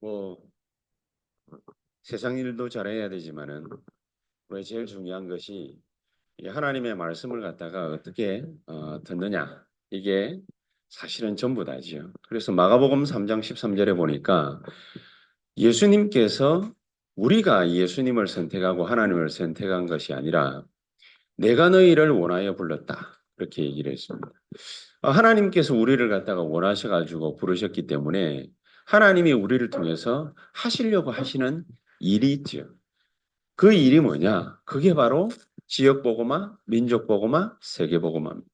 뭐 세상 일도 잘해야 되지만은 왜 제일 중요한 것이 이 하나님의 말씀을 갖다가 어떻게 듣느냐 이게 사실은 전부 다지요. 그래서 마가복음 3장 13절에 보니까 예수님께서 우리가 예수님을 선택하고 하나님을 선택한 것이 아니라 내가 너희를 원하여 불렀다. 그렇게 얘기를 했습니다. 하나님께서 우리를 갖다가 원하셔가지고 부르셨기 때문에 하나님이 우리를 통해서 하시려고 하시는 일이 있죠. 그 일이 뭐냐? 그게 바로 지역복음화, 민족복음화, 세계복음화입니다.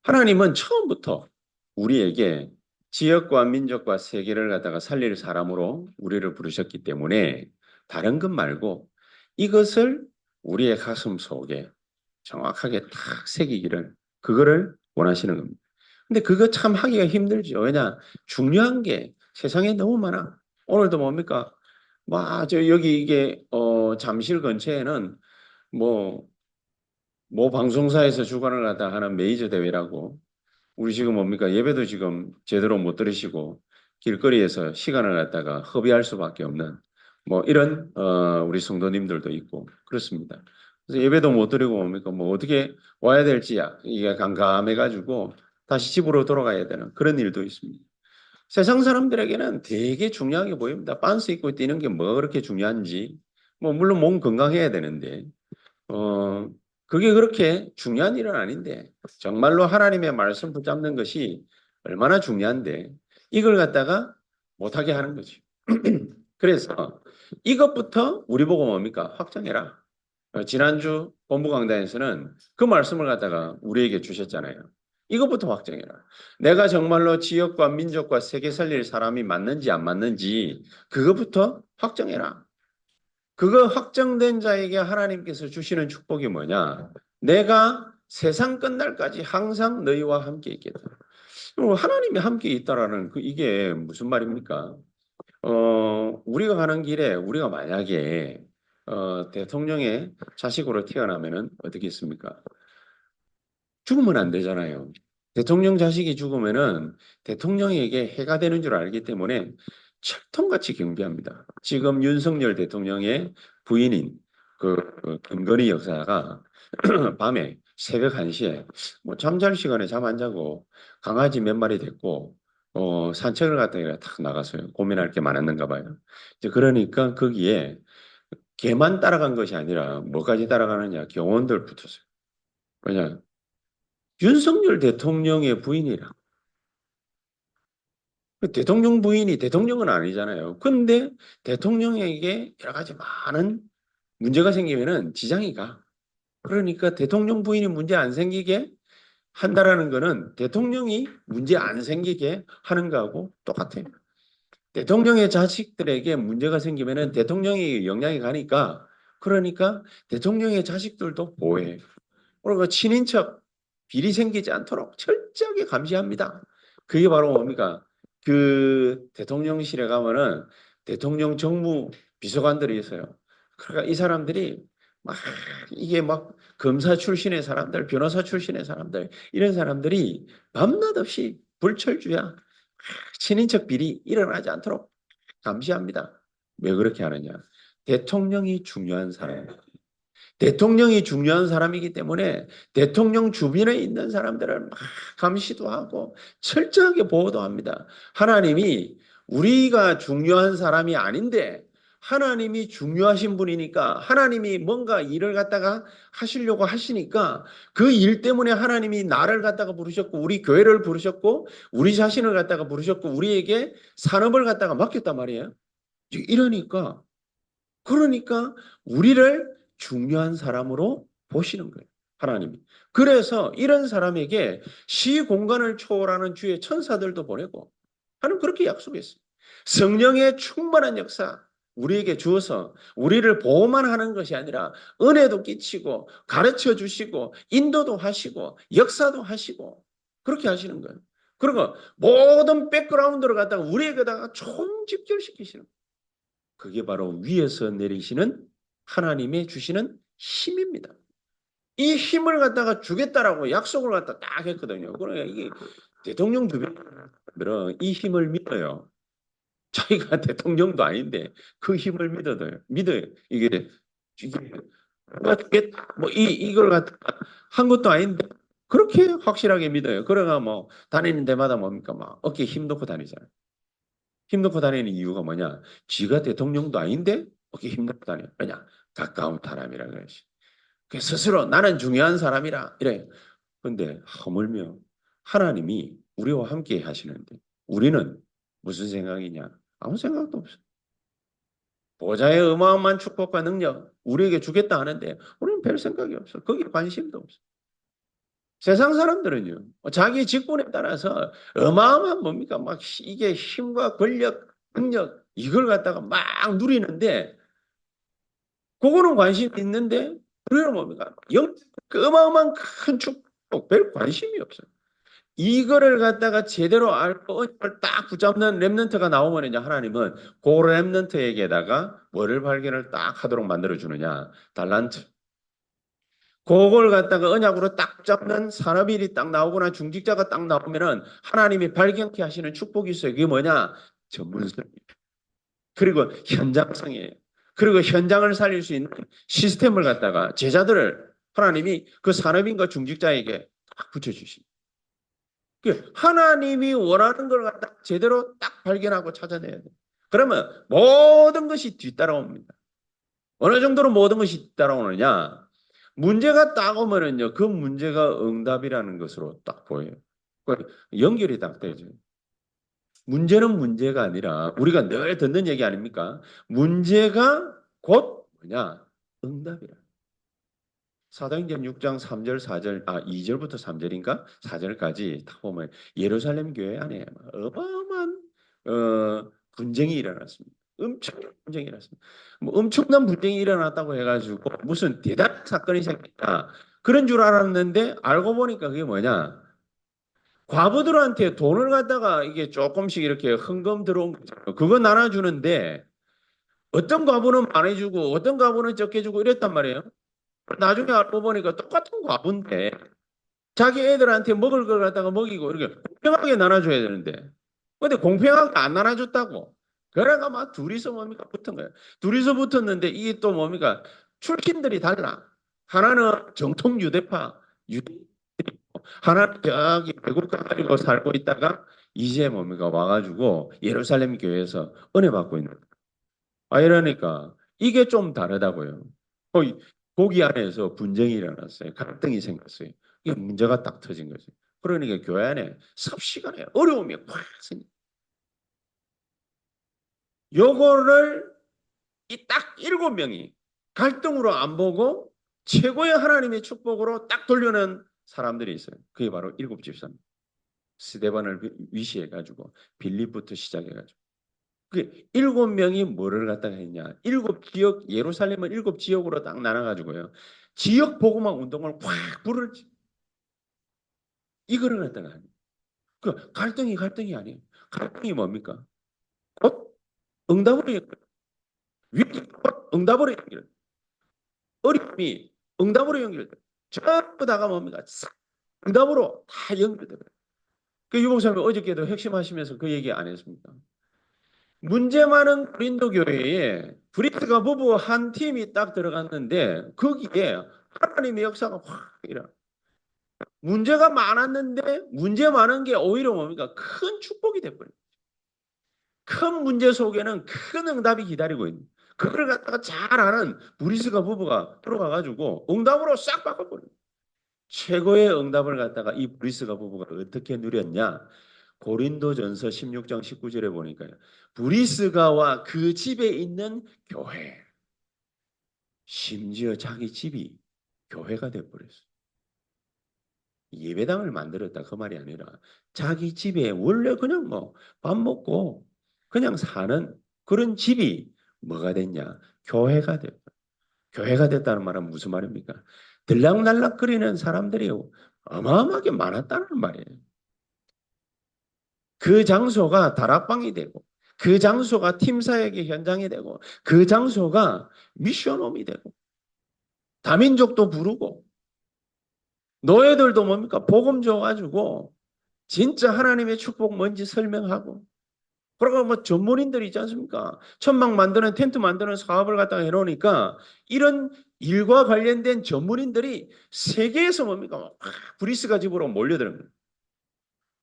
하나님은 처음부터 우리에게 지역과 민족과 세계를 갖다가 살릴 사람으로 우리를 부르셨기 때문에 다른 것 말고 이것을 우리의 가슴 속에 정확하게 탁 새기기를 그거를 원하시는 겁니다. 근데 그거 참 하기가 힘들죠. 왜냐? 중요한 게 세상에 너무 많아. 오늘도 뭡니까? 저 여기 이게 잠실 근처에는 뭐 방송사에서 주관을 갖다 하는 메이저 대회라고 우리 지금 뭡니까? 예배도 지금 제대로 못 들으시고 길거리에서 시간을 갖다가 허비할 수밖에 없는 뭐 이런 우리 성도님들도 있고 그렇습니다. 그래서 예배도 못 드리고 뭡니까? 뭐 어떻게 와야 될지 이게 깜깜해가지고 다시 집으로 돌아가야 되는 그런 일도 있습니다. 세상 사람들에게는 되게 중요하게 보입니다. 빤스 입고 뛰는 게 뭐 그렇게 중요한지. 뭐 물론 몸 건강해야 되는데 어, 그게 그렇게 중요한 일은 아닌데, 정말로 하나님의 말씀 붙잡는 것이 얼마나 중요한데, 이걸 갖다가 못하게 하는 거지. 그래서 이것부터 우리 보고 뭡니까? 확정해라. 지난주 본부 강단에서는 그 말씀을 갖다가 우리에게 주셨잖아요. 이것부터 확정해라. 내가 정말로 지역과 민족과 세계 살릴 사람이 맞는지 안 맞는지 그것부터 확정해라. 그거 확정된 자에게 하나님께서 주시는 축복이 뭐냐? 내가 세상 끝날까지 항상 너희와 함께 있겠다. 하나님이 함께 있다라는 이게 무슨 말입니까? 우리가 가는 길에 우리가 만약에 대통령의 자식으로 태어나면은 어떻게 있습니까? 죽으면 안 되잖아요. 대통령 자식이 죽으면은 대통령에게 해가 되는 줄 알기 때문에 철통같이 경비합니다. 지금 윤석열 대통령의 부인인 그 김건희 여사가 밤에 새벽 1시에 뭐 잠잘 시간에 잠 안 자고 강아지 몇 마리 데리고 산책을 갔다가 탁 나갔어요. 고민할 게 많았는가 봐요. 이제 그러니까 거기에 개만 따라간 것이 아니라 뭐까지 따라가느냐 경호원들 붙었어요. 왜냐 윤석열 대통령의 부인이라. 대통령 부인이 대통령은 아니잖아요. 근데 대통령에게 여러 가지 많은 문제가 생기면은 지장이 가. 그러니까 대통령 부인이 문제 안 생기게 한다라는 거는 대통령이 문제 안 생기게 하는 거하고 똑같아요. 대통령의 자식들에게 문제가 생기면은 대통령이 영향이 가니까 그러니까 대통령의 자식들도 보호해. 그리고 친인척 비리 생기지 않도록 철저하게 감시합니다. 그게 바로 뭡니까? 그 대통령실에 가면은 대통령 정무 비서관들이 있어요. 그러니까 이 사람들이 막 이게 막 검사 출신의 사람들, 변호사 출신의 사람들 이런 사람들이 밤낮 없이 불철주야 친인척 비리 일어나지 않도록 감시합니다. 왜 그렇게 하느냐? 대통령이 중요한 사람. 대통령이 중요한 사람이기 때문에 대통령 주변에 있는 사람들을 막 감시도 하고 철저하게 보호도 합니다. 하나님이 우리가 중요한 사람이 아닌데 하나님이 중요하신 분이니까 하나님이 뭔가 일을 갖다가 하시려고 하시니까 그 일 때문에 하나님이 나를 갖다가 부르셨고 우리 교회를 부르셨고 우리 자신을 갖다가 부르셨고 우리에게 산업을 갖다가 맡겼단 말이에요. 이러니까 그러니까 우리를 중요한 사람으로 보시는 거예요. 하나님이. 그래서 이런 사람에게 시공간을 초월하는 주의 천사들도 보내고 하나님 그렇게 약속했어요. 성령의 충만한 역사 우리에게 주어서 우리를 보호만 하는 것이 아니라 은혜도 끼치고 가르쳐 주시고 인도도 하시고 역사도 하시고 그렇게 하시는 거예요. 그리고 모든 백그라운드를 갖다가 우리에게다가 총집결시키시는 거예요. 그게 바로 위에서 내리시는 하나님의 주시는 힘입니다. 이 힘을 갖다가 주겠다라고 약속을 갖다 딱 했거든요. 그러니까 이게 대통령 주변들은 이 힘을 믿어요. 자기가 대통령도 아닌데 그 힘을 믿어요. 이게 이걸 갖다가 한 것도 아닌데 그렇게 확실하게 믿어요. 그래가 뭐 다니는 데마다 뭡니까 막 어깨에 힘 놓고 다니잖아요. 힘 놓고 다니는 이유가 뭐냐? 지가 대통령도 아닌데 어깨에 힘 놓고 다녀. 왜냐? 가까운 사람이라 그러지. 그 스스로 나는 중요한 사람이라 이래. 근데 하물며 하나님이 우리와 함께 하시는데 우리는 무슨 생각이냐? 아무 생각도 없어. 보좌의 어마어마한 축복과 능력 우리에게 주겠다 하는데 우리는 별 생각이 없어. 거기에 관심도 없어. 세상 사람들은요, 자기 직분에 따라서 어마어마한 뭡니까? 막 이게 힘과 권력, 능력 이걸 갖다가 막 누리는데 그거는 관심이 있는데 우리는 뭡니까? 그 어마어마한 큰 축복 별 관심이 없어요. 이거를 갖다가 제대로 알고 이걸 딱 붙잡는 렘넌트가 나오면 이제 하나님은 그 렘넌트에게다가 뭐를 발견을 딱 하도록 만들어 주느냐? 달란트. 그걸 갖다가 언약으로 딱 잡는 산업일이 딱 나오거나 중직자가 딱 나오면은 하나님이 발견케 하시는 축복이 있어요. 그게 뭐냐? 전문성. 그리고 현장성이에요. 그리고 현장을 살릴 수 있는 시스템을 갖다가 제자들을 하나님이 그 산업인과 중직자에게 딱 붙여주십니다. 하나님이 원하는 걸 갖다 제대로 딱 발견하고 찾아내야 돼. 그러면 모든 것이 뒤따라옵니다. 어느 정도로 모든 것이 뒤따라오느냐? 문제가 딱 오면은요, 그 문제가 응답이라는 것으로 딱 보여요. 연결이 딱 되죠. 문제는 문제가 아니라 우리가 늘 듣는 얘기 아닙니까? 문제가 곧 뭐냐? 응답이라. 사도행전 6장 3절 4절 2절부터 3절인가 4절까지 다 보면 예루살렘 교회 안에 어마어마한 분쟁이 일어났습니다. 엄청난 분쟁이 일어났습니다. 뭐 엄청난 분쟁이 일어났다고 해가지고 무슨 대단한 사건이 생겼다 그런 줄 알았는데 알고 보니까 그게 뭐냐 과부들한테 돈을 갖다가 이게 조금씩 이렇게 헌금 들어온 거죠. 그거 나눠주는데 어떤 과부는 많이 주고 어떤 과부는 적게 주고 이랬단 말이에요. 나중에 알고 보니까 똑같은 과부인데 자기 애들한테 먹을 걸 갖다가 먹이고 이렇게 공평하게 나눠줘야 되는데 근데 공평하게 안 나눠줬다고 그래가 막 둘이서 뭡니까 붙은 거예요. 둘이서 붙었는데 이게 또 뭡니까 출신들이 달라. 하나는 정통 유대파 유대 하나는 저기 외국 가가지고 살고 있다가 이제 뭡니까 와가지고 예루살렘 교회에서 은혜 받고 있는 거예요. 이러니까 이게 좀 다르다고요. 거기 안에서 분쟁이 일어났어요. 갈등이 생겼어요. 이게 문제가 딱 터진 거죠. 그러니까 교회 안에 삽시간에 어려움이 확 생겨. 요거를 이 딱 7명이 갈등으로 안 보고 최고의 하나님의 축복으로 딱 돌려는 사람들이 있어요. 그게 바로 일곱 집사입니다. 스데반을 위시해가지고 빌립부터 시작해가지고 그 7명이 뭐를 갖다가 했냐? 7지역 예루살렘을 7지역으로 딱 나눠가지고요. 지역 복음화 운동을 확 불을지 이거를 갖다가 하는. 그 갈등이 아니에요. 갈등이 뭡니까? 곧 응답으로 연결. 위기 곧 응답으로 연결. 어려움이 응답으로 연결돼. 전부 다가 뭡니까? 응답으로 다 연결돼. 그 유목사님 어저께도 핵심하시면서 그 얘기 안 했습니까? 문제 많은 고린도 교회에 브리스가 부부 한 팀이 딱 들어갔는데 거기에 하나님의 역사가 확 일어나. 문제가 많았는데 문제 많은 게 오히려 뭡니까? 큰 축복이 돼버려요. 큰 문제 속에는 큰 응답이 기다리고 있는. 그걸 갖다가 잘 아는 브리스가 부부가 들어가가지고 응답으로 싹 바꿔버려요. 최고의 응답을 갖다가 이 브리스가 부부가 어떻게 누렸냐? 고린도전서 16장 19절에 보니까요. 브리스가와 그 집에 있는 교회. 심지어 자기 집이 교회가 돼버렸어요. 예배당을 만들었다 그 말이 아니라 자기 집에 원래 그냥 뭐 밥 먹고 그냥 사는 그런 집이 뭐가 됐냐? 교회가 됐다. 교회가 됐다는 말은 무슨 말입니까? 들락날락거리는 사람들이 어마어마하게 많았다는 말이에요. 그 장소가 다락방이 되고 그 장소가 팀사역의 현장이 되고 그 장소가 미션홈이 되고 다민족도 부르고 노예들도 뭡니까 복음 줘가지고 진짜 하나님의 축복 뭔지 설명하고 그러고 뭐 전문인들이 있지 않습니까? 천막 만드는 텐트 만드는 사업을 갖다가 해놓으니까 이런 일과 관련된 전문인들이 세계에서 뭡니까? 막 브리스가 집으로 몰려드는 거예요.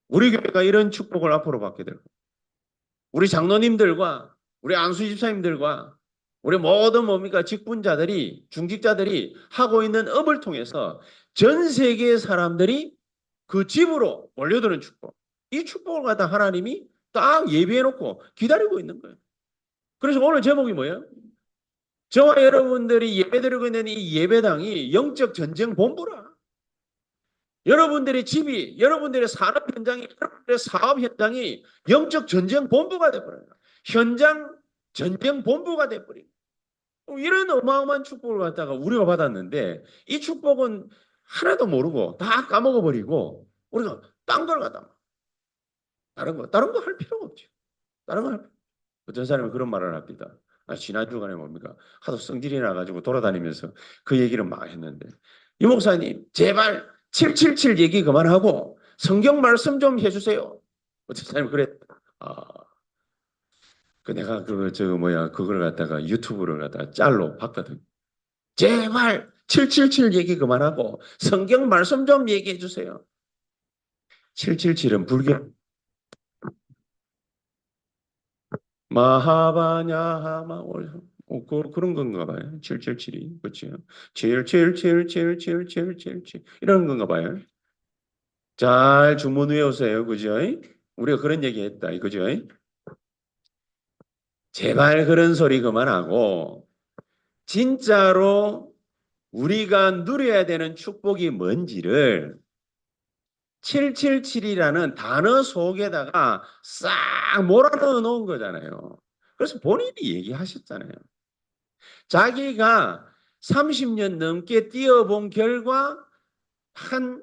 우리 교회가 이런 축복을 앞으로 받게 될 거예요. 우리 장로님들과 우리 안수 집사님들과 우리 모든 뭡니까 직분자들이 중직자들이 하고 있는 업을 통해서 전 세계의 사람들이 그 집으로 몰려드는 축복. 이 축복을 갖다 하나님이 딱 예비해 놓고 기다리고 있는 거예요. 그래서 오늘 제목이 뭐예요? 저와 여러분들이 예배드리고 있는 이 예배당이 영적 전쟁 본부라. 여러분들의 집이, 여러분들의 산업 현장이, 여러분들의 사업 현장이 영적 전쟁 본부가 돼버려요. 현장 전쟁 본부가 돼버리고. 이런 어마어마한 축복을 갖다가 우리가 받았는데 이 축복은 하나도 모르고 다 까먹어버리고 우리가 딴 걸 갖다 다른 거 할 필요가 없죠. 다른 거 할 필요. 어떤 사람이 그런 말을 합니다. 지난 주간에 뭡니까? 하도 성질이 나가지고 돌아다니면서 그 얘기를 막 했는데 유 목사님 제발 777 얘기 그만하고 성경 말씀 좀 해주세요. 어떤 사람이 그랬다. 아, 그 내가 그걸 갖다가 유튜브를 갖다가 짤로 봤거든. 제발 777 얘기 그만하고 성경 말씀 좀 얘기해 주세요. 777은 불교 마하바냐하마 그런 건가 봐요. 777이 그렇죠. 777777777 이런 건가 봐요. 잘 주문 외우세요. 그죠? 우리가 그런 얘기 했다. 그죠? 제발 그런 소리 그만하고 진짜로 우리가 누려야 되는 축복이 뭔지를 777이라는 단어 속에다가 싹 몰아넣어 놓은 거잖아요. 그래서 본인이 얘기하셨잖아요. 자기가 30년 넘게 뛰어본 결과 한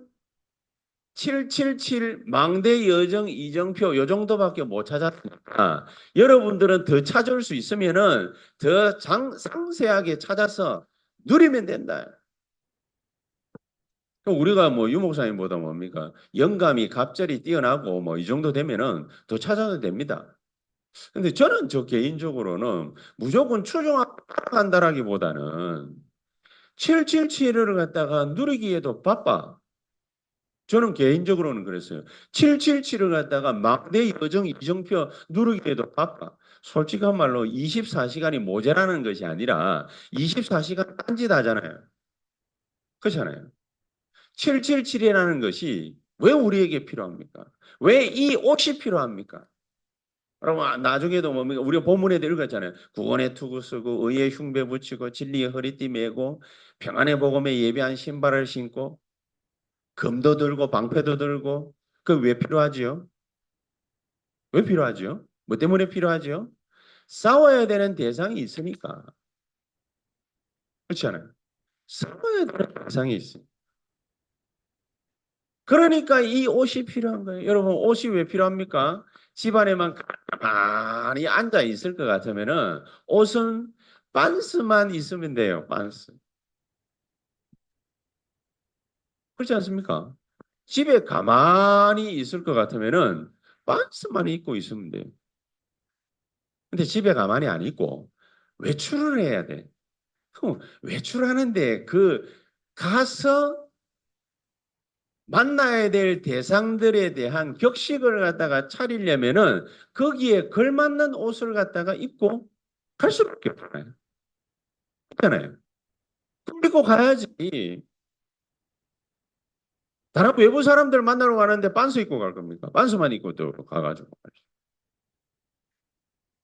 777 망대 여정 이정표 요 정도밖에 못 찾았으니까 여러분들은 더 찾을 수 있으면은 더 상세하게 찾아서 누리면 된다. 그럼 우리가 뭐 유목사님보다 뭡니까? 영감이 갑자기 뛰어나고 뭐 이 정도 되면은 더 찾아도 됩니다. 근데 저는 저 개인적으로는 무조건 추종한다라기보다는 777을 갖다가 누리기에도 바빠. 저는 개인적으로는 그랬어요. 777을 갖다가 막내 여정 이정표 누르기에도 바빠. 솔직한 말로 24시간이 모자라는 것이 아니라 24시간 딴짓 하잖아요. 그렇잖아요. 777이라는 것이 왜 우리에게 필요합니까? 왜 이 옷이 필요합니까? 그러면 나중에도 뭡니까? 우리가 본문에도 읽었잖아요. 구원의 투구 쓰고 의의 흉배 붙이고 진리의 허리띠 메고 평안의 복음에 예배한 신발을 신고 금도 들고 방패도 들고 그 왜 필요하지요? 왜 필요하지요? 뭐 때문에 필요하지요? 싸워야 되는 대상이 있으니까. 그렇지 않아요? 싸워야 되는 대상이 있어요. 그러니까 이 옷이 필요한 거예요. 여러분 옷이 왜 필요합니까? 집안에만 가만히 앉아 있을 것 같으면은 옷은 반스만 있으면 돼요. 반스. 그렇지 않습니까? 집에 가만히 있을 것 같으면은 반스만 입고 있으면 돼요. 근데 집에 가만히 안 있고 외출을 해야 돼. 그럼 외출하는데 그 가서 만나야 될 대상들에 대한 격식을 갖다가 차리려면은 거기에 걸맞는 옷을 갖다가 입고 갈 수밖에 없잖아요. 그렇잖아요. 그럼 입고 가야지. 다른 외부 사람들 만나러 가는데 반스 입고 갈 겁니까? 반스만 입고 또 가가지고.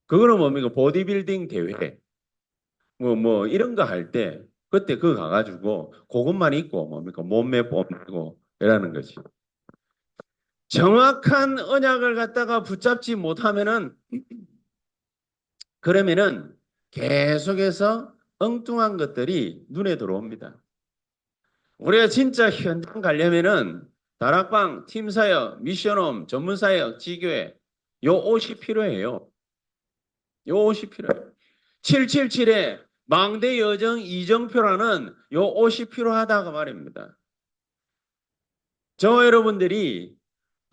그거는 뭡니까? 보디빌딩 대회. 뭐 이런 거 할 때 그때 그거 가가지고 그것만 입고 뭡니까? 몸매 뽐내고 이라는 거지. 정확한 언약을 갖다가 붙잡지 못하면은 그러면은 계속해서 엉뚱한 것들이 눈에 들어옵니다. 우리가 진짜 현장 가려면은 다락방, 팀사역, 미션홈, 전문사역, 지교회 요 옷이 필요해요. 요 옷이 필요해요. 777에 망대 여정 이정표라는 요 옷이 필요하다고 말입니다. 저와 여러분들이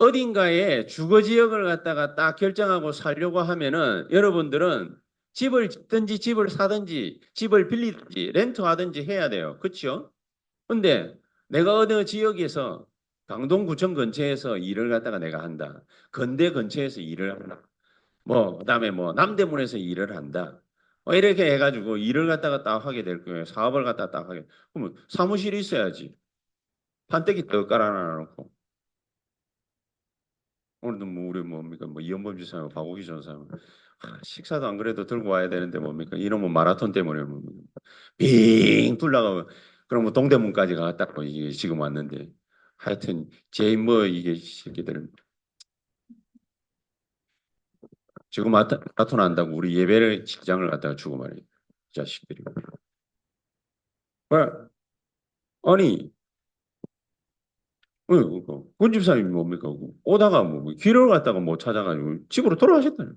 어딘가에 주거 지역을 갖다가 딱 결정하고 살려고 하면은 여러분들은 집을 짓든지 집을 사든지 집을 빌리든지 렌트하든지 해야 돼요. 그렇죠? 근데 내가 어느 지역에서 강동구청 근처에서 일을 갖다가 내가 한다. 건대 근처에서 일을 한다. 뭐 그다음에 뭐 남대문에서 일을 한다. 이렇게 해가지고 일을 갖다가 딱 하게 될 거예요. 사업을 갖다가 딱 하게. 그러면 사무실이 있어야지. 판때기 떡 깔아놔놓고. 오늘도 뭐 우리 뭡니까 뭐 이현범 지사하고 박오기 전사하고 식사도 안 그래도 들고 와야 되는데 뭡니까 이놈의 마라톤 때문에 뭡니까 빙 둘러가고 그럼 뭐 동대문까지 가갔다고 이게 지금 왔는데 하여튼 제 뭐 이게 새끼들은 지금 마라톤 한다고 우리 예배를 직장을 갖다가 주고 말이야 이 자식들이 왜? 아니 군 집사님이 뭡니까 오다가 뭐 길을 갔다가 못 찾아가지고 집으로 돌아가셨다는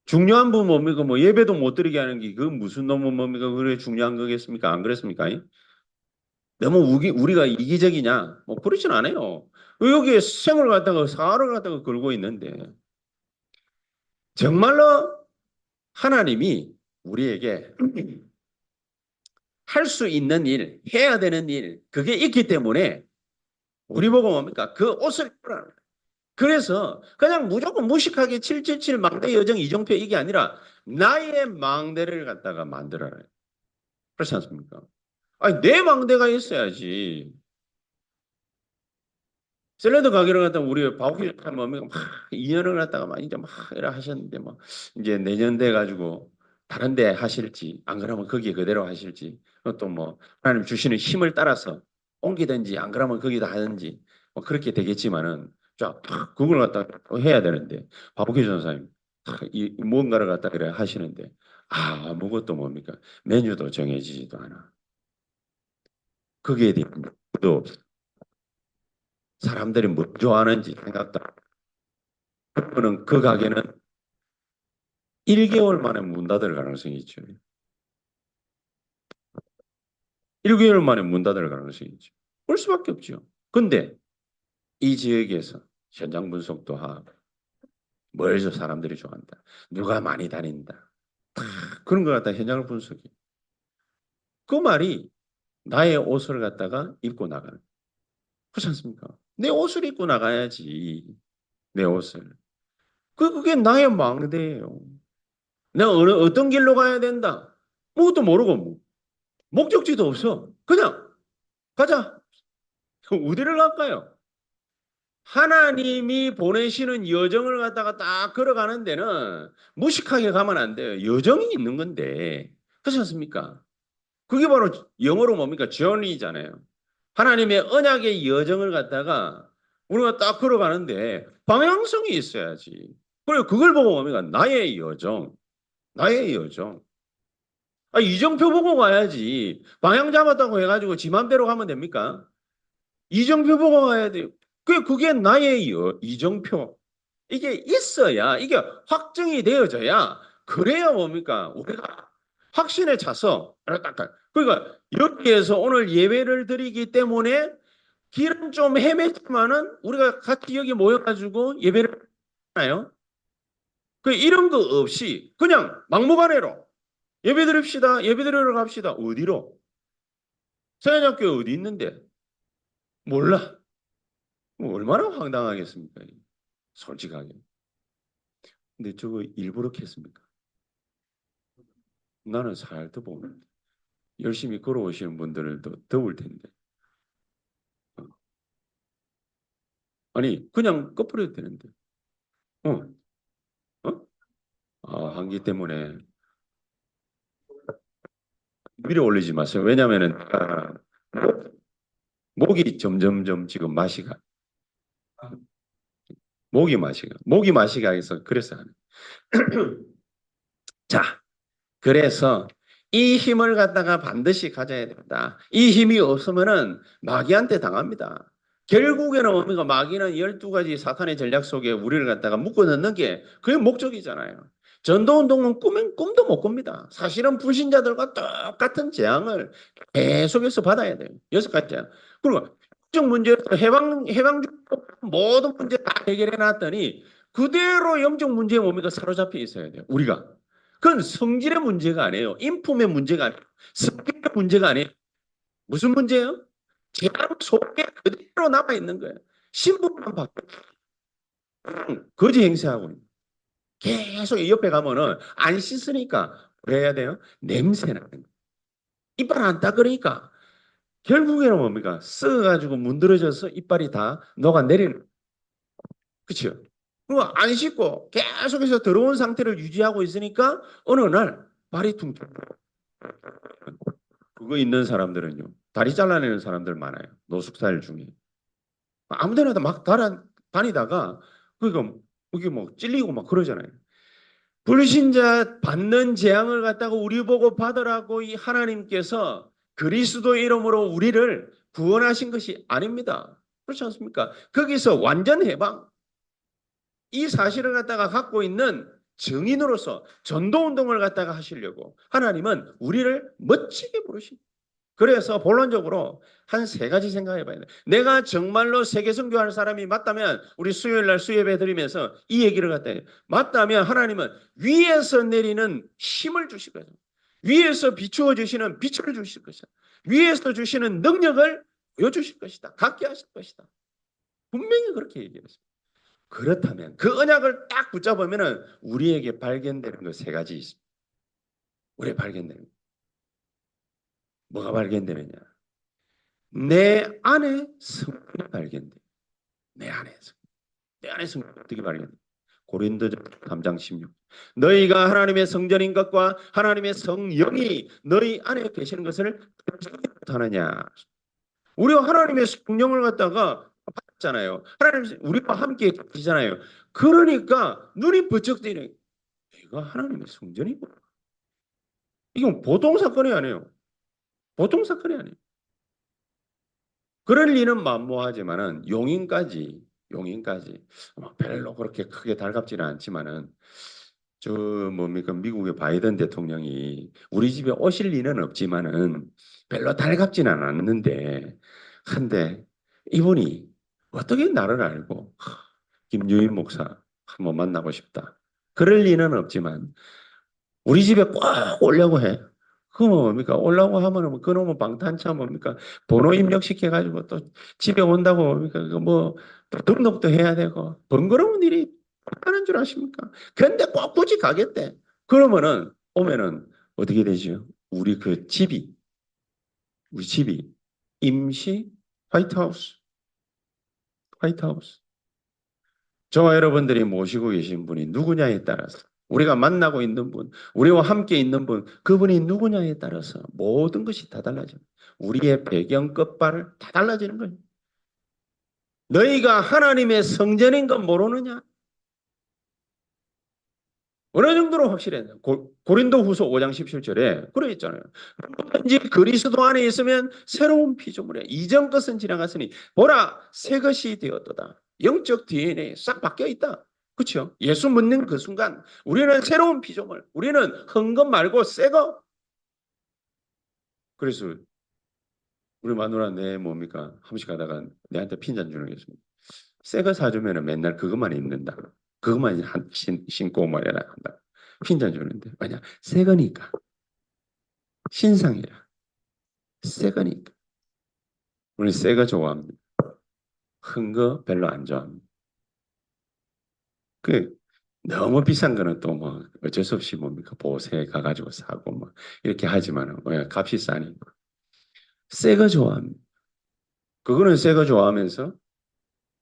중요한 분 뭡니까? 뭐 예배도 못 드리게 하는 게 그 무슨 놈은 뭡니까? 그래 중요한 거겠습니까? 안 그랬습니까? 너무 우리가 이기적이냐? 뭐 그렇진 않아요. 여기에 생을 갖다가 사활을 갖다가 걸고 있는데 정말로 하나님이 우리에게 할 수 있는 일, 해야 되는 일, 그게 있기 때문에 우리 보고 뭡니까? 그 옷을 입으라. 그래서 그냥 무조건 무식하게 777 망대 여정 이정표 이게 아니라 나의 망대를 갖다가 만들어라. 그렇지 않습니까? 아니, 내 망대가 있어야지. 샐러드 가게를 갖다가 우리 바우기 할머니가 막 2년을 갖다가 막 이제 막 이래 하셨는데 뭐 이제 내년 돼 가지고 다른 데 하실지 안 그러면 거기 그대로 하실지 또 뭐 하나님 주시는 힘을 따라서 옮기든지 안 그러면 거기다 하든지 뭐 그렇게 되겠지만은 자 그걸 갖다가 해야 되는데 바우기 전사님 이 뭔가를 갖다 그래 하시는데 아무것도 뭡니까 메뉴도 정해지지도 않아 거기에 대한 또 사람들이 뭐 좋아하는지 생각도 그러면 그 가게는 1개월 만에 문 닫을 가능성이 있죠. 1개월 만에 문 닫을 가능성이 있죠. 올 수밖에 없죠. 근데 이 지역에서 현장 분석도 하고 뭘 저 사람들이 좋아한다. 누가 많이 다닌다. 그런 걸 갖다 현장을 분석해. 그 말이 나의 옷을 갖다가 입고 나가는. 그렇지 않습니까? 내 옷을 입고 나가야지. 내 옷을. 그게 나의 망대예요. 내가 어떤 길로 가야 된다. 뭐것도 모르고 뭐. 목적지도 없어. 그냥 가자. 어디를 갈까요? 하나님이 보내시는 여정을 갖다가 딱 걸어가는 데는 무식하게 가면 안 돼요. 여정이 있는 건데. 그렇지 않습니까? 그게 바로 영어로 뭡니까? journey잖아요. 하나님의 언약의 여정을 갖다가 우리가 딱 걸어가는데 방향성이 있어야지. 그리고 그걸 보고 뭡니까? 나의 여정. 나의 여정. 이정표 보고 가야지. 방향 잡았다고 해가지고 지 맘대로 가면 됩니까? 이정표 보고 가야 돼요. 그게 나의 이정표. 이게 있어야, 이게 확정이 되어져야, 그래야 뭡니까? 우리가 확신에 차서, 그러니까 여기에서 오늘 예배를 드리기 때문에 길은 좀 헤맸지만은 우리가 같이 여기 모여가지고 예배를 하나요? 이런 거 없이 그냥 막무가내로 예배 드립시다. 예배 드리러 갑시다. 어디로? 서연학교 어디 있는데? 몰라. 뭐 얼마나 황당하겠습니까? 솔직하게. 근데 저거 일부러 했습니까? 나는 살도 보는데. 열심히 걸어오시는 분들도 더울 텐데. 어. 아니, 그냥 꺼버려도 되는데. 어, 어? 한기 때문에 위로 올리지 마세요. 왜냐면은, 목이 점점점 지금 맛이 가. 목이 맛이 가서 그래서 하는. 자, 그래서 이 힘을 갖다가 반드시 가져야 된다. 이 힘이 없으면은 마귀한테 당합니다. 결국에는 뭡니까? 마귀는 12가지 사탄의 전략 속에 우리를 갖다가 묶어 넣는 게 그게 목적이잖아요. 전도운동은 꿈도 못 꿉니다. 사실은 불신자들과 똑같은 재앙을 계속해서 받아야 돼요. 6가지 재앙. 그리고 적 문제 해방 모든 문제 다 해결해 놨더니 그대로 영적 문제에 뭡니까 사로잡혀 있어야 돼요. 우리가 그건 성질의 문제가 아니에요. 인품의 문제가 아니에요. 성격의 문제가 아니에요. 무슨 문제예요? 재앙 속에 그대로 남아 있는 거예요. 신분만 바뀌어 거지 행세하고 있는. 계속 옆에 가면은 안 씻으니까 왜 해야 돼요? 냄새 나는 거. 이빨 안 닦으니까 결국에는 뭡니까? 썩어가지고 문드러져서 이빨이 다 녹아내리는. 그렇죠? 안 씻고 계속해서 더러운 상태를 유지하고 있으니까 어느 날 발이 퉁퉁. 그거 있는 사람들은요. 다리 잘라내는 사람들 많아요. 노숙자들 중에. 아무 데나도 막 다니다가 그러니까 이게 뭐 찔리고 막 그러잖아요. 불신자 받는 재앙을 갖다가 우리 보고 받으라고 이 하나님께서 그리스도 이름으로 우리를 구원하신 것이 아닙니다. 그렇지 않습니까? 거기서 완전 해방, 이 사실을 갖다가 갖고 있는 증인으로서 전도운동을 갖다가 하시려고 하나님은 우리를 멋지게 부르신. 그래서 본론적으로 한 세 가지 생각해 봐야 돼. 내가 정말로 세계 선교할 사람이 맞다면 우리 수요일 날 수예배 드리면서 이 얘기를 갖다 해요. 맞다면 하나님은 위에서 내리는 힘을 주실 거예요. 위에서 비추어 주시는 빛을 주실 것이다. 위에서 주시는 능력을 보여주실 것이다. 갖게 하실 것이다. 분명히 그렇게 얘기했어요. 그렇다면 그 언약을 딱 붙잡으면 우리에게 발견되는 거 세 가지 있습니다. 우리에 발견되는 거. 뭐가 발견되느냐? 내 안에 성품이 발견돼. 내 안에서. 내 안에 성품 어떻게 발견돼? 고린도서 3장 16. 너희가 하나님의 성전인 것과 하나님의 성령이 너희 안에 계시는 것을 못하느냐? 우리가 하나님의 성령을 갖다가 받잖아요. 하나님 우리와 함께 계시잖아요. 그러니까 눈이 번쩍 뜨이네. 내가 하나님의 성전이고. 이건 보통 사건이 아니에요. 보통 사건이 아니에요. 그럴 리는 만무하지만은 용인까지 별로 그렇게 크게 달갑지는 않지만은 저 뭡니까 미국의 바이든 대통령이 우리 집에 오실 리는 없지만은 별로 달갑지는 않았는데 한데 이분이 어떻게 나를 알고 김유인 목사 한번 만나고 싶다. 그럴 리는 없지만 우리 집에 꼭 오려고 해. 그거 뭡니까? 오려고 하면은 그놈의 방탄차 뭡니까? 번호 입력시켜가지고 또 집에 온다고 뭡니까? 그뭐또 등록도 해야 되고 번거로운 일이 하는 줄 아십니까? 근데 꼭 굳이 가겠대. 그러면은 오면은 어떻게 되죠? 우리 집이 임시 화이트하우스, 화이트하우스. 저와 여러분들이 모시고 계신 분이 누구냐에 따라서 우리가 만나고 있는 분, 우리와 함께 있는 분, 그분이 누구냐에 따라서 모든 것이 다 달라져요. 우리의 배경 끝발을 다 달라지는 거예요. 너희가 하나님의 성전인 건 모르느냐? 어느 정도로 확실해요. 고린도 후서 5장 17절에 그래 있잖아요. 이 그리스도 안에 있으면 새로운 피조물이야. 이전 것은 지나갔으니 보라 새 것이 되었도다. 영적 DNA 싹 바뀌어 있다. 그렇죠? 예수 믿는 그 순간 우리는 새로운 피조물. 우리는 흠것 말고 새 거. 그래서 우리 마누라 내 뭡니까? 한 번씩 가다가 내한테 핀잔 주는 게 있습니다. 새 거 사주면 맨날 그것만 입는다. 그것만 신고 말이라 한다. 핀잔 주는데 왜냐? 새 거니까. 신상이라. 새 거니까. 우리 새 거 좋아합니다. 큰 거 별로 안 좋아합니다. 그 너무 비싼 거는 또 뭐 어쩔 수 없이 뭡니까? 보세 가가지고 사고 뭐 이렇게 하지만은 왜 값이 싸니까. 새 거 좋아합니다. 그거는 새 거 좋아하면서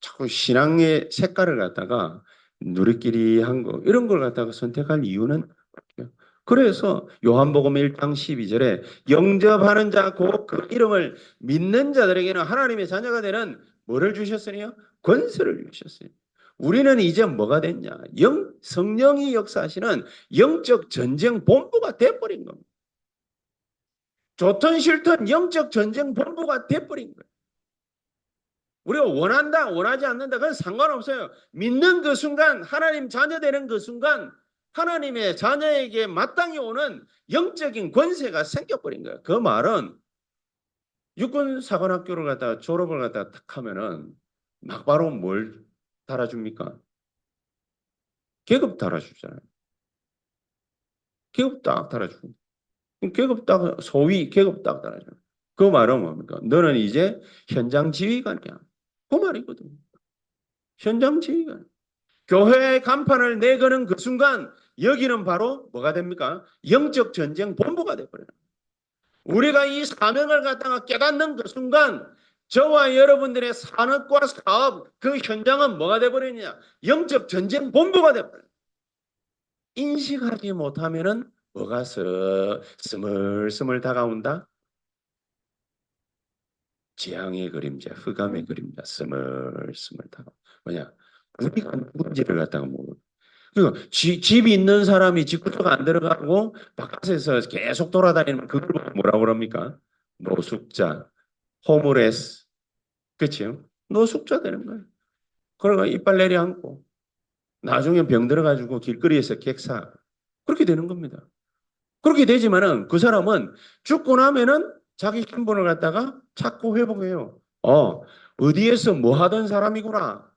자꾸 신앙의 색깔을 갖다가 누리끼리한 거 이런 걸 갖다가 선택할 이유는 없죠. 그래서 요한복음 1장 12절에 영접하는 자 곧 그 이름을 믿는 자들에게는 하나님의 자녀가 되는 뭐를 주셨으니요? 권세를 주셨어요. 우리는 이제 뭐가 됐냐? 성령이 역사하시는 영적 전쟁 본부가 돼버린 겁니다. 좋든 싫든 영적 전쟁 본부가 돼버린 거예요. 우리가 원한다, 원하지 않는다, 그건 상관없어요. 믿는 그 순간, 하나님 자녀 되는 그 순간, 하나님의 자녀에게 마땅히 오는 영적인 권세가 생겨버린 거예요. 그 말은 육군사관학교를 갖다가 졸업을 갖다가 탁 하면은 막바로 뭘 달아줍니까? 계급 달아주잖아요. 계급 딱 달아주고. 계급 딱, 소위 계급 딱 달아줘요. 그 말은 뭡니까? 너는 이제 현장 지휘관이야. 그 말이거든. 현장 지휘관. 교회 간판을 내거는 그 순간 여기는 바로 뭐가 됩니까? 영적 전쟁 본부가 돼버려요. 우리가 이 사명을 갖다가 깨닫는 그 순간 저와 여러분들의 산업과 사업 그 현장은 뭐가 돼버리냐? 영적 전쟁 본부가 돼버려요. 인식하지 못하면은 뭐가 스물스물 다가온다? 재앙의 그림자, 흑암의 그림자, 스물스물 다가온다. 뭐냐? 우리가 누군지를 갖다가 모르. 그리고 집이 있는 사람이 집구석 안 들어가고 바깥에서 계속 돌아다니는 그걸 뭐라고 그럽니까? 노숙자, 호meless, 그치요? 노숙자 되는 거예요. 그러고 이빨 내려앉고 나중에 병 들어가지고 길거리에서 객사 그렇게 되는 겁니다. 그렇게 되지만은 그 사람은 죽고 나면은 자기 신분을 갖다가 찾고 회복해요. 어디에서 뭐 하던 사람이구나.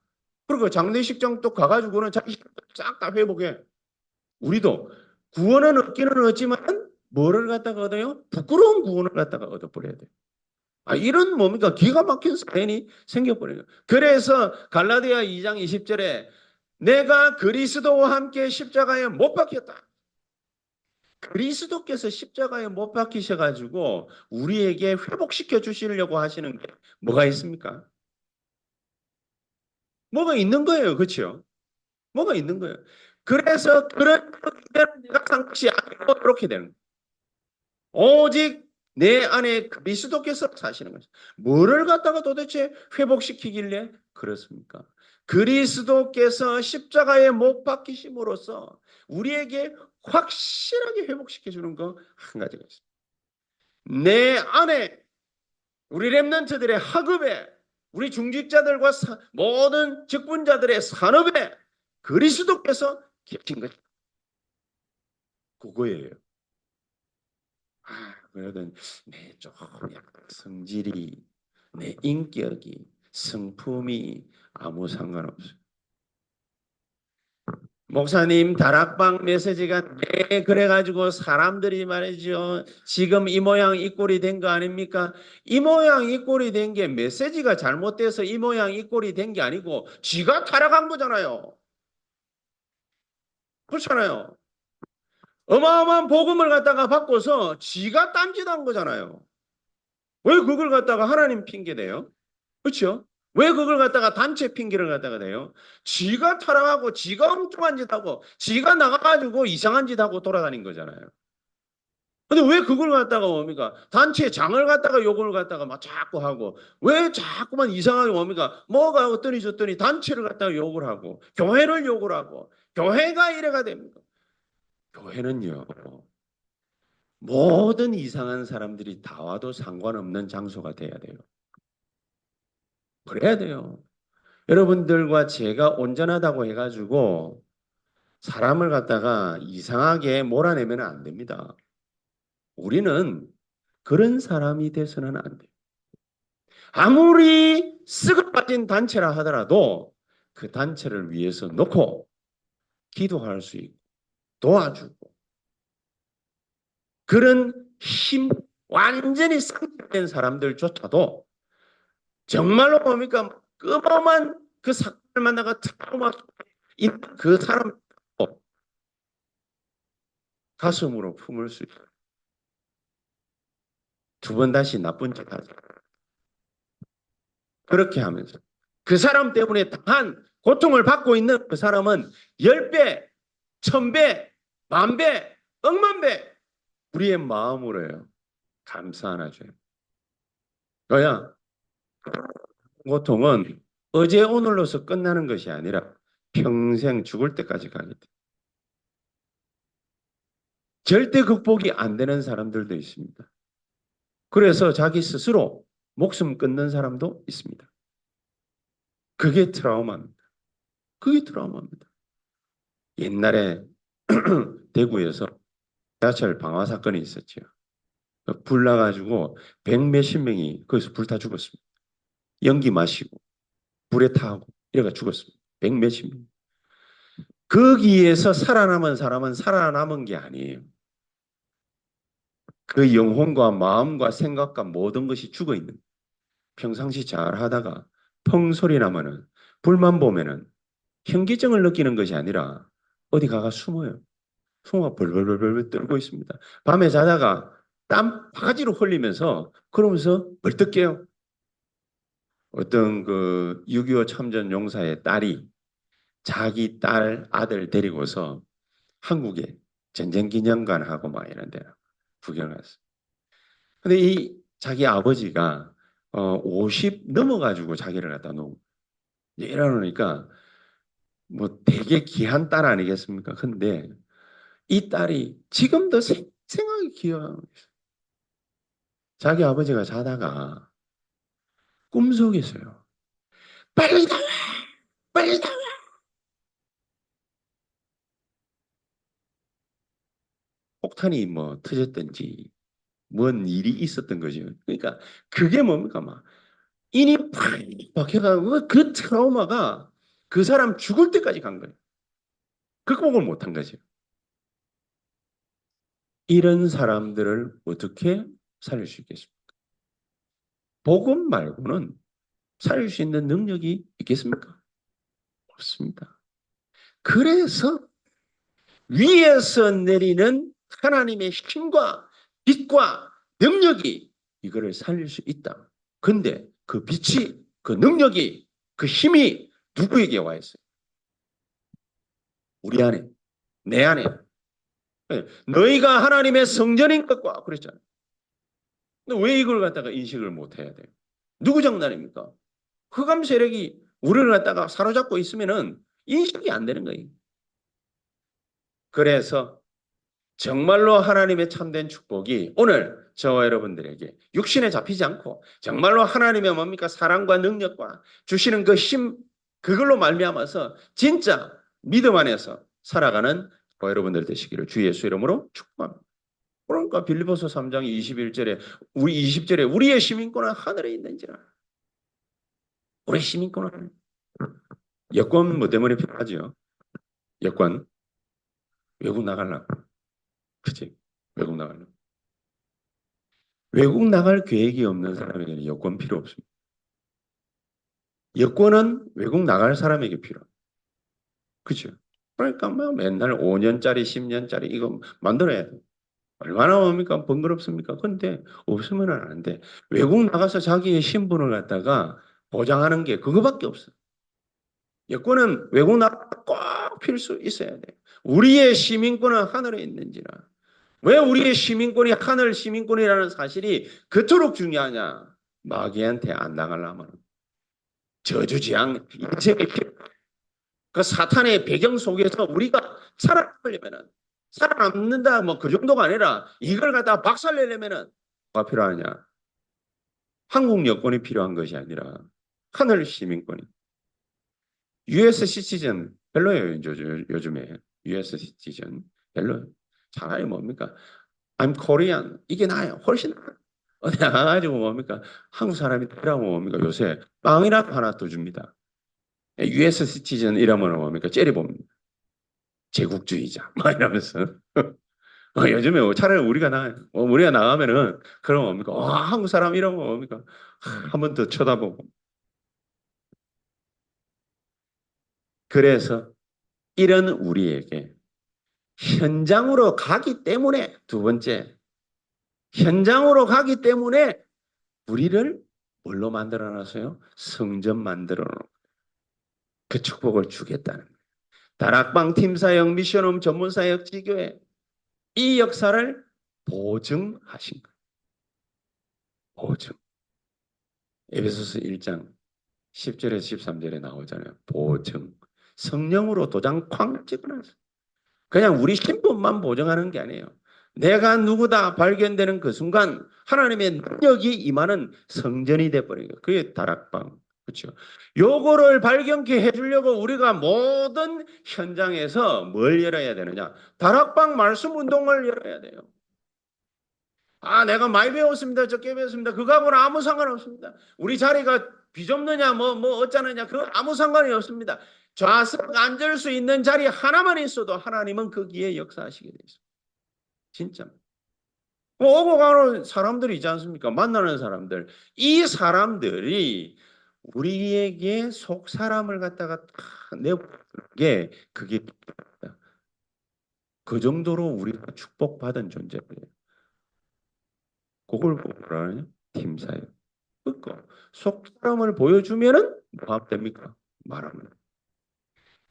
그리고 장례식장 또 가가지고는 자기 신분 싹 다 회복해. 우리도 구원은 얻기는 얻지만 뭐를 갖다가 얻어요? 부끄러운 구원을 갖다가 얻어버려야 돼. 이런 뭡니까? 기가 막힌 사연이 생겨버려요. 그래서 갈라디아 2장 20절에 내가 그리스도와 함께 십자가에 못 박혔다. 그리스도께서 십자가에 못 박히셔가지고 우리에게 회복시켜 주시려고 하시는 게 뭐가 있습니까? 뭐가 있는 거예요. 그렇죠? 뭐가 있는 거예요. 그래서 그런 그대로 내가 산 것이 아니고 이렇게 되는 거예요. 오직 내 안에 그리스도께서 사시는 것이죠. 뭐를 갖다가 도대체 회복시키길래 그렇습니까? 그리스도께서 십자가에 못 박히심으로써 우리에게 확실하게 회복시켜 주는 거 한 가지가 있습니다. 내 안에 우리 렘넌트들의 학업에 우리 중직자들과 모든 직분자들의 산업에 그리스도께서 계신 것 그거예요. 그러든 내 조금 약간 성질이 내 인격이 성품이 아무 상관없어요. 목사님 다락방 메시지가 그래가지고 사람들이 말이죠. 지금 이 모양 이 꼴이 된 거 아닙니까? 이 모양 이 꼴이 된 게 메시지가 잘못돼서 이 모양 이 꼴이 된 게 아니고 지가 타락한 거잖아요. 그렇잖아요. 어마어마한 복음을 갖다가 받고서 지가 딴짓한 거잖아요. 왜 그걸 갖다가 하나님 핑계대요? 그렇죠? 왜 그걸 갖다가 단체 핑계를 갖다가 대요? 지가 타락하고 지가 엉뚱한 짓 하고 지가 나가가지고 이상한 짓 하고 돌아다닌 거잖아요. 근데 왜 그걸 갖다가 뭡니까? 단체 장을 갖다가 욕을 갖다가 막 자꾸 하고 왜 자꾸만 이상하게 뭡니까? 뭐가 어떠니 저떠니 단체를 갖다가 욕을 하고 교회를 욕을 하고 교회가 이래가 됩니까? 교회는요. 모든 이상한 사람들이 다 와도 상관없는 장소가 돼야 돼요. 그래야 돼요. 여러분들과 제가 온전하다고 해가지고 사람을 갖다가 이상하게 몰아내면 안 됩니다. 우리는 그런 사람이 돼서는 안 돼요. 아무리 쓱을 빠진 단체라 하더라도 그 단체를 위해서 놓고 기도할 수 있고 도와주고 그런 완전히 상처된 사람들조차도 정말로 뭡니까? 끔엄한 그 사건을 만나가 트라우마 있는 그 사람 가슴으로 품을 수 있어요. 두 번 다시 나쁜 짓 하지. 그렇게 하면서 그 사람 때문에 당한 고통을 받고 있는 그 사람은 10배, 1000배, 만배, 억만배 우리의 마음으로요. 감사 하나 줘요. 너야 고통은 어제 오늘로서 끝나는 것이 아니라 평생 죽을 때까지 가게 돼. 절대 극복이 안 되는 사람들도 있습니다. 그래서 자기 스스로 목숨 끊는 사람도 있습니다. 그게 트라우마입니다. 그게 트라우마입니다. 옛날에 대구에서 지하철 방화 사건이 있었죠. 불 나가지고 백 몇십 명이 거기서 불타 죽었습니다. 연기 마시고 불에 타고 이래가 죽었습니다. 백 몇십 명. 거기에서 살아남은 사람은 살아남은 게 아니에요. 그 영혼과 마음과 생각과 모든 것이 죽어 있는 거예요. 평상시 잘 하다가 펑 소리 나면은 불만 보면은 현기증을 느끼는 것이 아니라 어디 가가 숨어요. 숨어 벌벌벌벌 떨고 있습니다. 밤에 자다가 땀 바가지로 흘리면서 그러면서 벌떡 깨요. 어떤 그 6.25 참전 용사의 딸이 자기 딸 아들 데리고서 한국에 전쟁기념관하고 막 이런 데 구경을 갔어요. 근데 이 자기 아버지가 50 넘어가지고 자기를 갖다 놓은 이러니까 뭐 되게 귀한 딸 아니겠습니까? 근데 이 딸이 지금도 생생하게 기억하고 있어요. 자기 아버지가 자다가 꿈속에서요. 빨리 나와! 빨리 나와! 폭탄이 뭐 터졌든지 뭔 일이 있었던 거죠. 그러니까 그게 뭡니까? 막 인이 팍 박혀가고 그 트라우마가 그 사람 죽을 때까지 간 거예요. 극복을 못한 거죠. 이런 사람들을 어떻게 살릴 수 있겠습니까? 복음 말고는 살릴 수 있는 능력이 있겠습니까? 없습니다. 그래서 위에서 내리는 하나님의 힘과 빛과 능력이 이거를 살릴 수 있다. 근데 그 빛이, 그 능력이, 그 힘이 누구에게 와 있어요? 우리 안에, 내 안에. 너희가 하나님의 성전인 것과 그랬잖아요. 근데 왜 이걸 갖다가 인식을 못 해야 돼요? 누구 장난입니까? 흑암 세력이 우리를 갖다가 사로잡고 있으면은 인식이 안 되는 거예요. 그래서 정말로 하나님의 참된 축복이 오늘 저와 여러분들에게 육신에 잡히지 않고 정말로 하나님의 뭡니까 사랑과 능력과 주시는 그 힘 그걸로 말미암아서 진짜 믿음 안에서 살아가는 저와 여러분들 되시기를 주 예수 이름으로 축복합니다. 그러니까 빌립보서 3장 21절에 우리 20절에 우리의 시민권은 하늘에 있는지라. 우리 시민권은 여권 뭐 때문에 필요하지요? 여권 외국 나가려고. 그치? 외국 나가려고. 외국 나갈 계획이 없는 사람에게는 여권 필요 없습니다. 여권은 외국 나갈 사람에게 필요. 그죠? 그러니까 뭐 맨날 5년짜리, 10년짜리 이거 만들어야 돼. 얼마나 뭡니까? 번거롭습니까? 근데 없으면 안 돼. 외국 나가서 자기의 신분을 갖다가 보장하는 게 그거밖에 없어. 여권은 외국 나가 꼭 필수 있어야 돼. 우리의 시민권은 하늘에 있는지라. 왜 우리의 시민권이 하늘 시민권이라는 사실이 그토록 중요하냐? 마귀한테 안 당하려면 저주지향 인생의 그 사탄의 배경 속에서 우리가 살아남으려면은 살아남는다 뭐 그 정도가 아니라 이걸 갖다가 박살내려면은 뭐가 필요하냐? 한국 여권이 필요한 것이 아니라 하늘 시민권이. US 시티즌 별로예요 요즘에 US 시티즌 별로예요. 차라리 뭡니까? I'm Korean 이게 나아요. 훨씬 나아요. 어디 나가가지고 뭡니까? 한국 사람이 되라고 뭡니까? 요새 빵이라도 하나 더 줍니다. US 시티즌 이러면 뭡니까? 째려봅니다. 제국주의자. 막 이러면서. 요즘에 차라리 우리가 나가면은, 그럼 뭡니까? 와, 한국 사람 이러면 뭡니까? 한 번 더 쳐다보고. 그래서 이런 우리에게 현장으로 가기 때문에, 두 번째, 현장으로 가기 때문에 우리를 뭘로 만들어 놨어요? 성전 만들어 놓은 그 축복을 주겠다는 거예요. 다락방 팀사역 미션홈 전문사역 지교회 이 역사를 보증하신 거예요. 보증. 에베소서 1장 10절에서 13절에 나오잖아요. 보증. 성령으로 도장 쾅 찍어놨어요. 그냥 우리 신분만 보증하는 게 아니에요. 내가 누구다 발견되는 그 순간 하나님의 능력이 임하는 성전이 돼버린 거예요. 그게 다락방. 그렇죠. 요거를 발견케 해주려고 우리가 모든 현장에서 뭘 열어야 되느냐? 다락방 말씀 운동을 열어야 돼요. 아, 내가 많이 배웠습니다. 적게 배웠습니다. 그거하고는 아무 상관없습니다. 우리 자리가 비좁느냐, 뭐 어쩌느냐, 그 아무 상관이 없습니다. 좌석 앉을 수 있는 자리 하나만 있어도 하나님은 거기에 역사하시게 돼 있어요. 진짜. 오고 가는 사람들이 있지 않습니까? 만나는 사람들. 이 사람들이 우리에게 속 사람을 갖다가 탁 내보는 게 그게 그 정도로 우리가 축복받은 존재예요. 그걸 뭐라 하냐? 팀사예요. 그러니까 속 사람을 보여주면은 뭐 하면 됩니까? 말하면.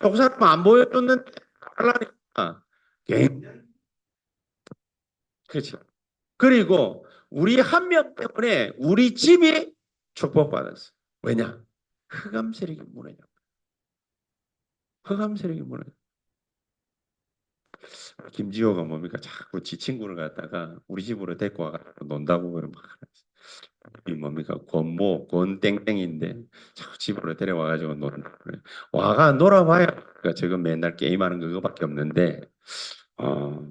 속 사람 안 보여줬는데 말하니까 굉장히 그렇죠. 그리고 우리 한 명 때문에 우리 집이 축복받았어. 왜냐? 흑암 세력이 무너져. 흑암 세력이 무너져. 김지호가 뭡니까? 자꾸 지 친구를 갖다가 우리 집으로 데리고 와가지고 논다고 그러면 이 뭡니까? 권땡땡인데 자꾸 집으로 데려와가지고 논다. 그래. 와가 놀아봐야. 그러니까 지금 맨날 게임하는 그거밖에 없는데 어,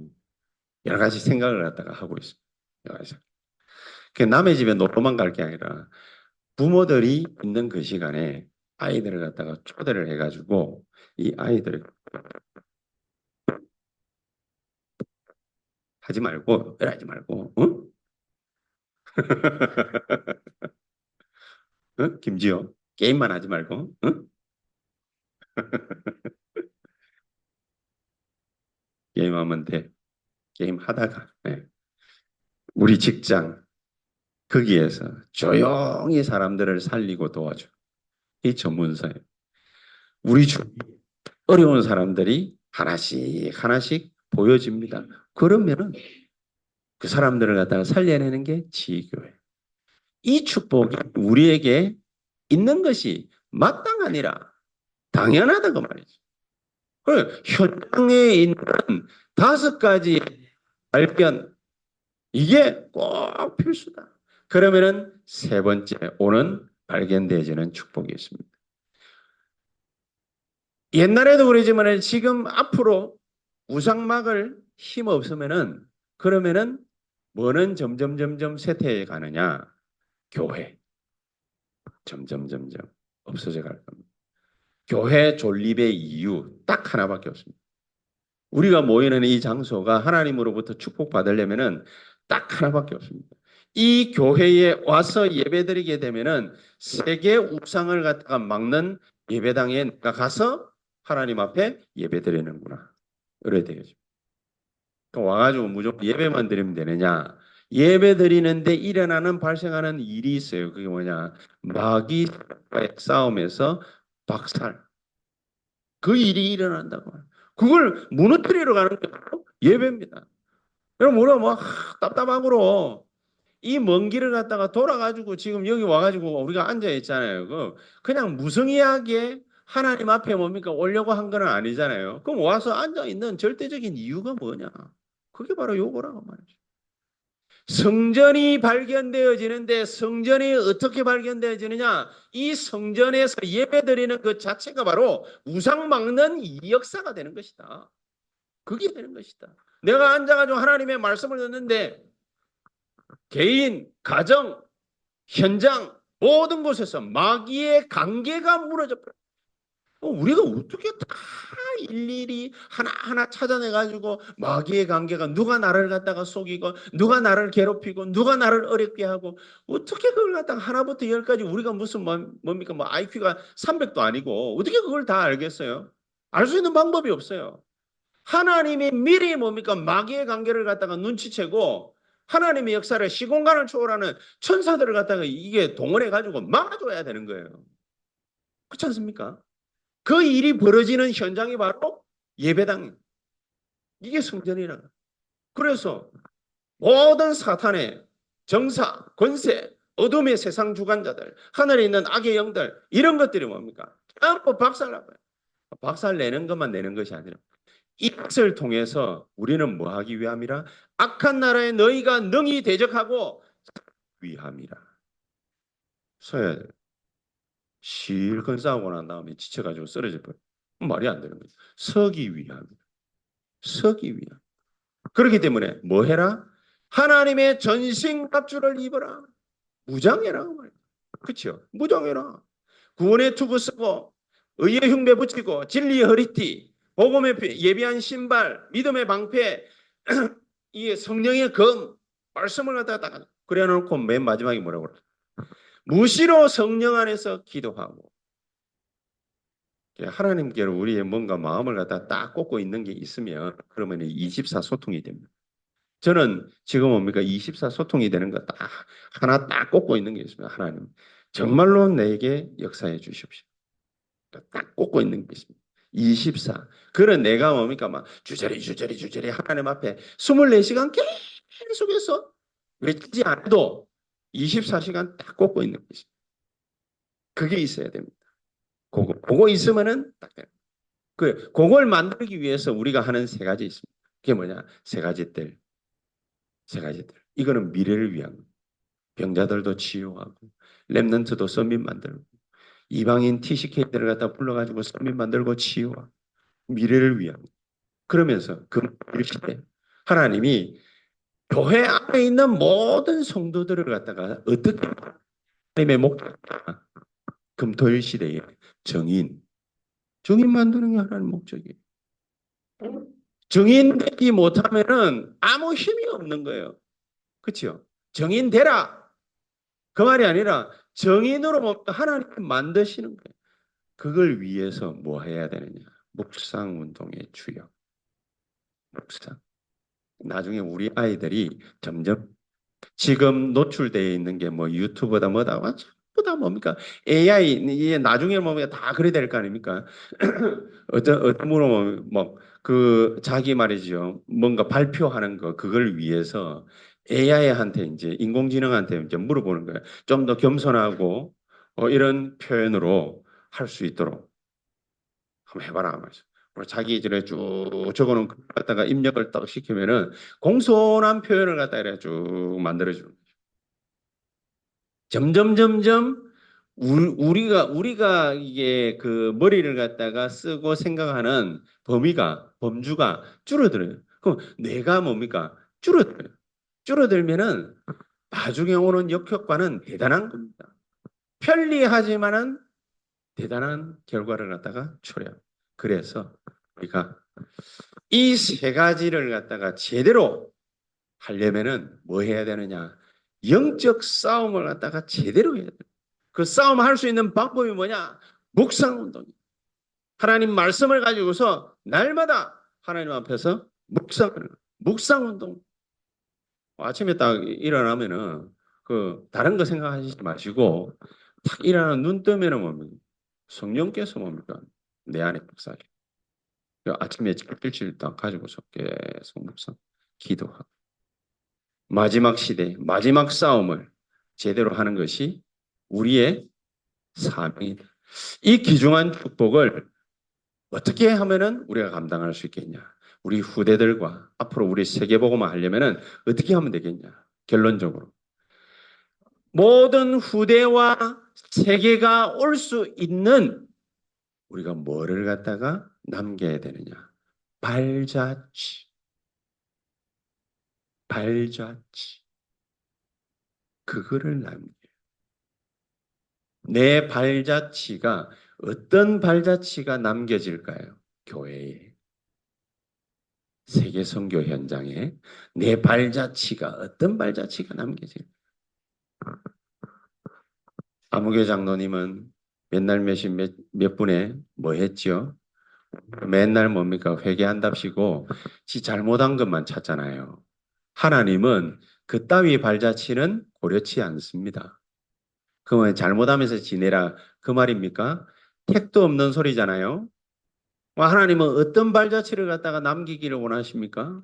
여러 가지 생각을 갖다가 하고 있습니다. 여러 가지. 그 남의 집에 놀러만 갈 게 아니라 부모들이 있는 그 시간에 아이들을 갖다가 초대를 해가지고 이 아이들을 하지 말고 하지 말고 응? 응? 김지호 게임만 하지 말고 응? 게임하면 돼. 게임 하다가 네. 우리 직장 거기에서 조용히 사람들을 살리고 도와줘. 이 전문서예요. 우리 주 어려운 사람들이 하나씩 하나씩 보여집니다. 그러면은 그 사람들을 갖다가 살려내는 게 지교예요. 이 축복이 우리에게 있는 것이 마땅하니라 당연하다고 말이죠. 그 현장에 있는 다섯 가지 발견 이게 꼭 필수다. 그러면은 세 번째 오는 발견되어지는 축복이 있습니다. 옛날에도 그러지만 지금 앞으로 우상막을 힘 없으면은 그러면은 뭐는 점점 쇠퇴해 가느냐? 교회 점점 없어져 갈 겁니다. 교회 존립의 이유 딱 하나밖에 없습니다. 우리가 모이는 이 장소가 하나님으로부터 축복받으려면은 딱 하나밖에 없습니다. 이 교회에 와서 예배드리게 되면은 세계 우상을 갖다가 막는 예배당에 내가 가서 하나님 앞에 예배드리는구나. 그래야 되겠죠. 와가지고 무조건 예배만 드리면 되느냐? 예배 드리는데 일어나는 발생하는 일이 있어요. 그게 뭐냐? 마귀와의 싸움에서 박살. 그 일이 일어난다고. 그걸 무너뜨리러 가는 게 바로 예배입니다. 여러분, 우리가 뭐 답답하고 이 먼 길을 갔다가 돌아가지고 지금 여기 와가지고 우리가 앉아 있잖아요. 그냥 무성의하게 하나님 앞에 뭡니까? 오려고 한 건 아니잖아요. 그럼 와서 앉아 있는 절대적인 이유가 뭐냐? 그게 바로 요거라고 말이죠. 성전이 발견되어지는데 성전이 어떻게 발견되어지느냐? 이 성전에서 예배드리는 그 자체가 바로 우상 막는 이 역사가 되는 것이다. 그게 되는 것이다. 내가 앉아가지고 하나님의 말씀을 듣는데 개인, 가정, 현장 모든 곳에서 마귀의 관계가 무너져 버려. 우리가 어떻게 다 일일이 하나하나 찾아내가지고 마귀의 관계가 누가 나를 갖다가 속이고 누가 나를 괴롭히고 누가 나를 어렵게 하고 어떻게 그걸 갖다가 하나부터 열까지 우리가 무슨 뭡니까 뭐 IQ가 300도 아니고 어떻게 그걸 다 알겠어요? 알 수 있는 방법이 없어요. 하나님이 미리 뭡니까 마귀의 관계를 갖다가 눈치채고 하나님의 역사를 시공간을 초월하는 천사들을 갖다가 이게 동원해 가지고 막아줘야 되는 거예요. 그렇지 않습니까? 그 일이 벌어지는 현장이 바로 예배당. 이게 성전이라. 그래서 모든 사탄의 정사, 권세, 어둠의 세상 주관자들, 하늘에 있는 악의 영들 이런 것들이 뭡니까? 전부 박살나고요. 박살내는 것만 내는 것이 아니라 이것을 통해서 우리는 뭐 하기 위함이라? 악한 나라에 너희가 능히 대적하고 위함이라. 서야 돼. 실컷 싸우고 난 다음에 지쳐가지고 쓰러져 버려. 말이 안 되는 거죠. 서기 위함. 서기 위함. 그렇기 때문에 뭐 해라? 하나님의 전신갑주를 입어라. 무장해라. 그렇죠? 무장해라. 구원의 투구 쓰고 의의 흉배 붙이고 진리의 허리띠 복음의 예비한 신발 믿음의 방패 이 성령의 검 말씀을 갖다가 딱 그래놓고 맨 마지막에 뭐라고 그래? 무시로 성령 안에서 기도하고 하나님께로 우리의 뭔가 마음을 갖다 딱 꽂고 있는 게 있으면 그러면 24 소통이 됩니다. 저는 지금 뭡니까 24 소통이 되는 거 딱 하나 딱 꽂고 있는 게 있습니다. 하나님 정말로 내게 역사해 주십시오. 딱 꽂고 있는 게 있습니다. 24. 그런 내가 뭡니까 막 주저리 하나님 앞에 24시간 계속해서 외치지 않아도 24시간 딱 꽂고 있는 게 있습니다. 그게 있어야 됩니다. 그거 있으면은 딱 돼요. 그걸 만들기 위해서 우리가 하는 세 가지 있습니다. 그게 뭐냐? 세 가지 뜰. 세 가지 뜰. 이거는 미래를 위한 거. 병자들도 치유하고 렘넌트도 선민 만들고 이방인 TCK들을 갖다 불러가지고 선민 만들고 치유하고 미래를 위한 거. 그러면서 그 시대 하나님이 교회 안에 있는 모든 성도들을 갖다가 어떻게 하나님의 목적 금토일 시대에 정인 만드는 게 하나님 목적이에요. 정인 되지 못하면은 아무 힘이 없는 거예요. 그렇죠? 정인 되라. 그 말이 아니라 정인으로 뭡니까? 하나님 만드시는 거예요. 그걸 위해서 뭐 해야 되느냐? 묵상 운동의 주역. 묵상. 나중에 우리 아이들이 점점 지금 노출되어 있는 게 뭐 유튜브다 뭐다 전부 다 뭡니까? AI 이게 나중에 뭡니까? 다 그래 될 거 아닙니까? 어떤 분은 뭐그 자기 말이죠. 뭔가 발표하는 거 그걸 위해서 AI한테 이제 인공지능한테 이제 물어보는 거예요. 좀 더 겸손하고 이런 표현으로 할 수 있도록 한번 해봐라 말이죠. 자기 이전에 쭉 적어놓은 걸 갖다가 입력을 딱 시키면은 공손한 표현을 갖다 이렇게 쭉 만들어주는 거죠. 점점 우리가 이게 그 머리를 갖다가 쓰고 생각하는 범주가 줄어들어요. 그럼 뇌가 뭡니까? 줄어들어요. 줄어들면은 나중에 오는 역효과는 대단한 겁니다. 편리하지만은 대단한 결과를 갖다가 초래해요. 그래서 우리가 이 세 가지를 갖다가 제대로 하려면은 뭐 해야 되느냐? 영적 싸움을 갖다가 제대로 해야 돼요. 그 싸움 할 수 있는 방법이 뭐냐? 묵상 운동이에요. 하나님 말씀을 가지고서 날마다 하나님 앞에서 묵상하는 거예요. 묵상 운동. 아침에 딱 일어나면은 그 다른 거 생각하시지 마시고 딱 일어나 눈 뜨면은 뭡니까? 성령께서 뭡니까? 내 안에 역사하시. 아침에 찔찔 딱 가지고서 계속 묵상, 기도하고 마지막 시대, 마지막 싸움을 제대로 하는 것이 우리의 사명이다. 이 귀중한 축복을 어떻게 하면은 우리가 감당할 수 있겠냐? 우리 후대들과 앞으로 우리 세계복음화 하려면은 어떻게 하면 되겠냐? 결론적으로 모든 후대와 세계가 올 수 있는 우리가 뭐를 갖다가 남겨야 되느냐? 발자취, 발자취. 그거를 남겨. 내 발자취가 어떤 발자취가 남겨질까요? 교회에, 세계 선교 현장에 내 발자취가 어떤 발자취가 남겨질까요? 아무개 장로님은 맨날 몇 분에 뭐 했죠? 맨날 뭡니까? 회개한답시고 지 잘못한 것만 찾잖아요. 하나님은 그따위 발자취는 고려치 않습니다. 그러면 잘못하면서 지내라 그 말입니까? 택도 없는 소리잖아요. 하나님은 어떤 발자취를 갖다가 남기기를 원하십니까?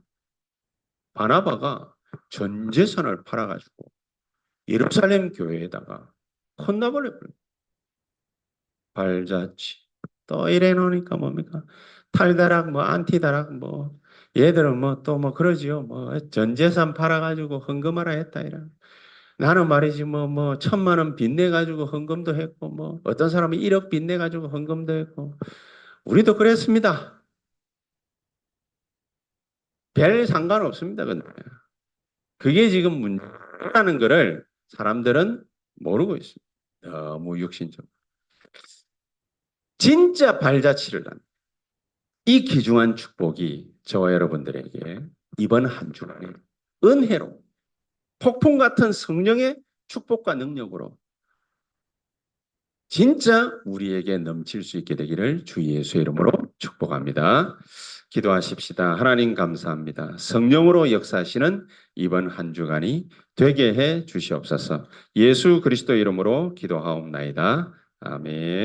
바나바가 전 재산을 팔아가지고 예루살렘 교회에다가 헌납을 발자취. 또 이래 놓으니까 뭡니까? 탈다락, 뭐, 안티다락, 뭐, 얘들은 뭐, 또 뭐, 그러지요. 뭐, 전 재산 팔아가지고 헌금하라 했다, 이라. 나는 말이지, 뭐, 1,000만 원 빚내가지고 헌금도 했고, 뭐, 어떤 사람은 1억 빚내가지고 헌금도 했고, 우리도 그랬습니다. 별 상관없습니다, 근데. 그게 지금 문제라는 거를 사람들은 모르고 있습니다. 너무 육신적. 진짜 발자취를 한 이 귀중한 축복이 저와 여러분들에게 이번 한 주간에 은혜로 폭풍 같은 성령의 축복과 능력으로 진짜 우리에게 넘칠 수 있게 되기를 주 예수의 이름으로 축복합니다. 기도하십시다. 하나님 감사합니다. 성령으로 역사하시는 이번 한 주간이 되게 해 주시옵소서. 예수 그리스도 이름으로 기도하옵나이다. 아멘.